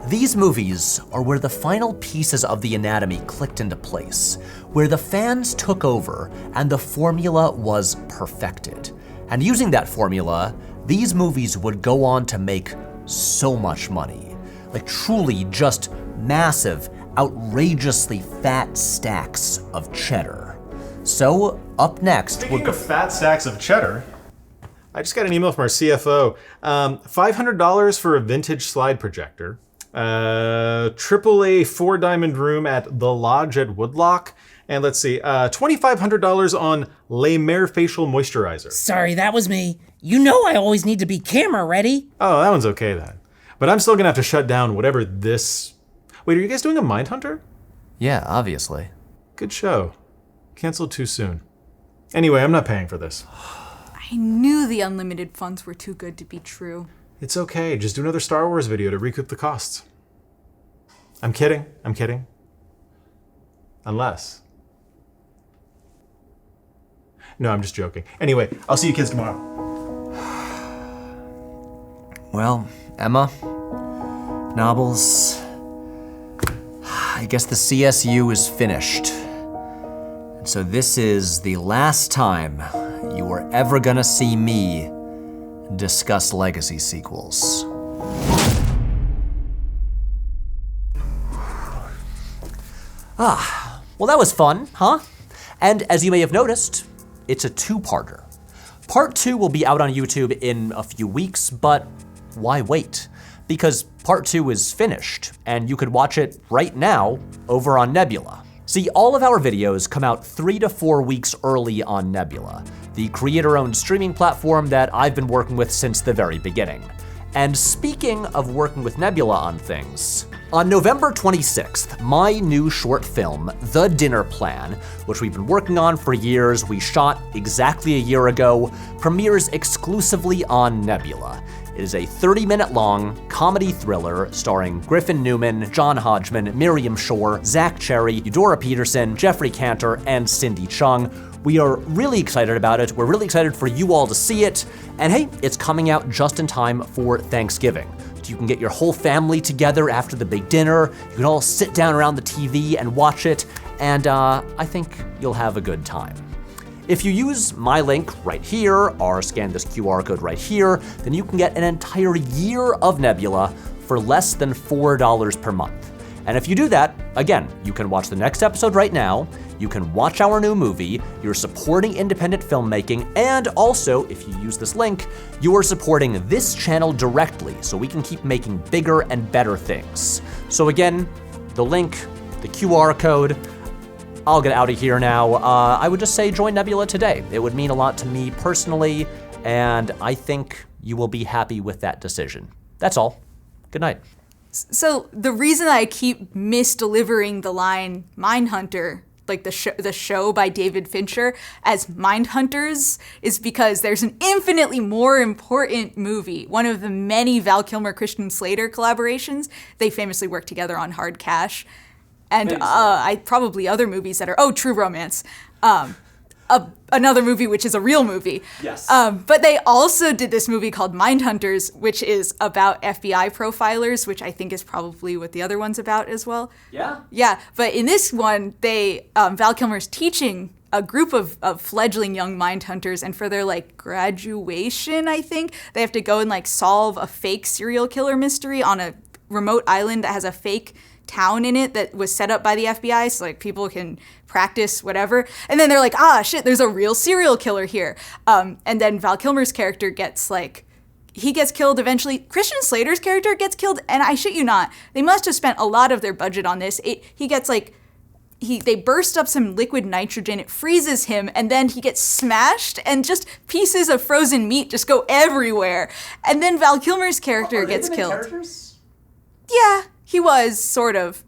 These movies are where the final pieces of the anatomy clicked into place, where the fans took over and the formula was perfected. And using that formula, these movies would go on to make so much money. Like truly just massive, outrageously fat stacks of cheddar. So up next, Speaking of fat stacks of cheddar, I just got an email from our CFO. $500 for a vintage slide projector. AAA 4-diamond room at the Lodge at Woodlock. And let's see, $2,500 on Le Mer facial moisturizer. Sorry, that was me. You know I always need to be camera ready. Oh, that one's okay then. But I'm still gonna have to shut down whatever this... Wait, are you guys doing a Mindhunter? Yeah, obviously. Good show. Canceled too soon. Anyway, I'm not paying for this. I knew the unlimited funds were too good to be true. It's okay, just do another Star Wars video to recoup the costs. I'm kidding. Unless... No, I'm just joking. Anyway, I'll see you kids tomorrow. Well, Emma, Nobbles, I guess the CSU is finished. And so this is the last time you are ever gonna see me discuss Legacy sequels. Well that was fun, huh? And as you may have noticed, it's a two-parter. Part 2 will be out on YouTube in a few weeks, but why wait? Because part 2 is finished, and you could watch it right now over on Nebula. See, all of our videos come out 3 to 4 weeks early on Nebula, the creator-owned streaming platform that I've been working with since the very beginning. And speaking of working with Nebula on things, on November 26th, my new short film, The Dinner Plan, which we've been working on for years, we shot exactly a year ago, premieres exclusively on Nebula. It is a 30-minute long comedy thriller starring Griffin Newman, John Hodgman, Miriam Shore, Zach Cherry, Eudora Peterson, Jeffrey Cantor, and Cindy Chung. We are really excited about it. We're really excited for you all to see it. And hey, it's coming out just in time for Thanksgiving. So you can get your whole family together after the big dinner. You can all sit down around the TV and watch it. And I think you'll have a good time. If you use my link right here, or scan this QR code right here, then you can get an entire year of Nebula for less than $4 per month. And if you do that, again, you can watch the next episode right now, you can watch our new movie, you're supporting independent filmmaking, and also, if you use this link, you are supporting this channel directly so we can keep making bigger and better things. So again, the link, the QR code, I'll get out of here now. I would just say join Nebula today. It would mean a lot to me personally, and I think you will be happy with that decision. That's all. Good night. So the reason I keep misdelivering the line Mindhunter, like the show by David Fincher, as Mindhunters, is because there's an infinitely more important movie, one of the many Val Kilmer, Christian Slater collaborations. They famously worked together on Hard Cash. And probably other movies that are, True Romance. Another movie which is a real movie. Yes. But they also did this movie called Mindhunters, which is about FBI profilers, which I think is probably what the other one's about as well. Yeah? Yeah, but in this one, Val Kilmer's teaching a group of fledgling young Mindhunters, and for their graduation, I think, they have to go and solve a fake serial killer mystery on a remote island that has a fake town in it that was set up by the FBI so people can practice whatever. And then they're like, shit, there's a real serial killer here. And then Val Kilmer's character gets he gets killed eventually. Christian Slater's character gets killed, and I shit you not, they must have spent a lot of their budget on this. He gets they burst up some liquid nitrogen, it freezes him, and then he gets smashed, and just pieces of frozen meat just go everywhere. And then Val Kilmer's character gets killed. Characters? Yeah, he was, sort of.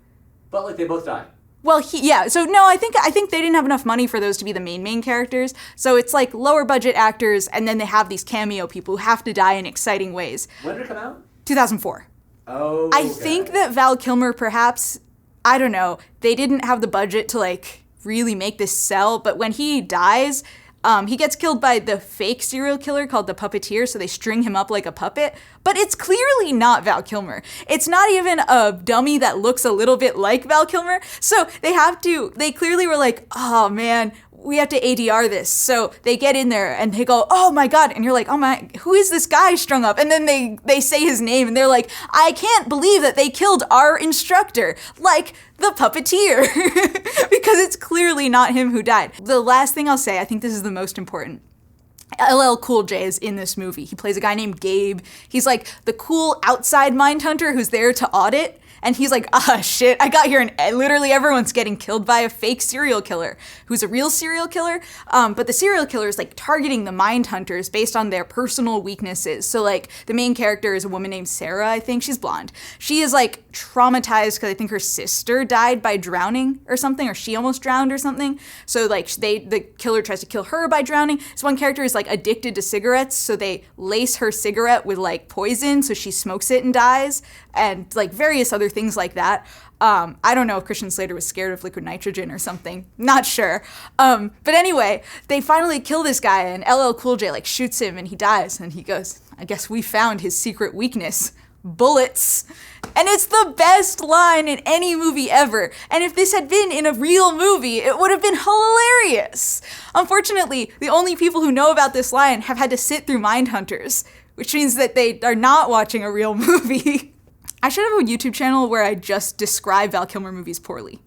But they both die. Well, so no, I think they didn't have enough money for those to be the main characters. So it's lower budget actors, and then they have these cameo people who have to die in exciting ways. When did it come out? 2004. Oh, I think that Val Kilmer perhaps, I don't know, they didn't have the budget to really make this sell, but when he dies, he gets killed by the fake serial killer called the Puppeteer, so they string him up like a puppet. But it's clearly not Val Kilmer. It's not even a dummy that looks a little bit like Val Kilmer. So they clearly were like, oh man, we have to ADR this. So they get in there and they go, oh my God. And you're like, oh my, who is this guy strung up? And then they say his name and they're like, I can't believe that they killed our instructor, the Puppeteer, because it's clearly not him who died. The last thing I'll say, I think this is the most important. LL Cool J is in this movie. He plays a guy named Gabe. He's the cool outside Mindhunter who's there to audit. And he's like, shit, I got here and literally everyone's getting killed by a fake serial killer who's a real serial killer. But the serial killer is targeting the Mindhunters based on their personal weaknesses. So the main character is a woman named Sarah, I think. She's blonde. She is traumatized because I think her sister died by drowning or something, or she almost drowned or something. So the killer tries to kill her by drowning. This one character is addicted to cigarettes. So they lace her cigarette with poison. So she smokes it and dies. And various other things like that. I don't know if Christian Slater was scared of liquid nitrogen or something. Not sure. But anyway, they finally kill this guy and LL Cool J shoots him and he dies. And he goes, I guess we found his secret weakness. Bullets. And it's the best line in any movie ever. And if this had been in a real movie, it would have been hilarious. Unfortunately, the only people who know about this line have had to sit through Mindhunters, which means that they are not watching a real movie. I should have a YouTube channel where I just describe Val Kilmer movies poorly.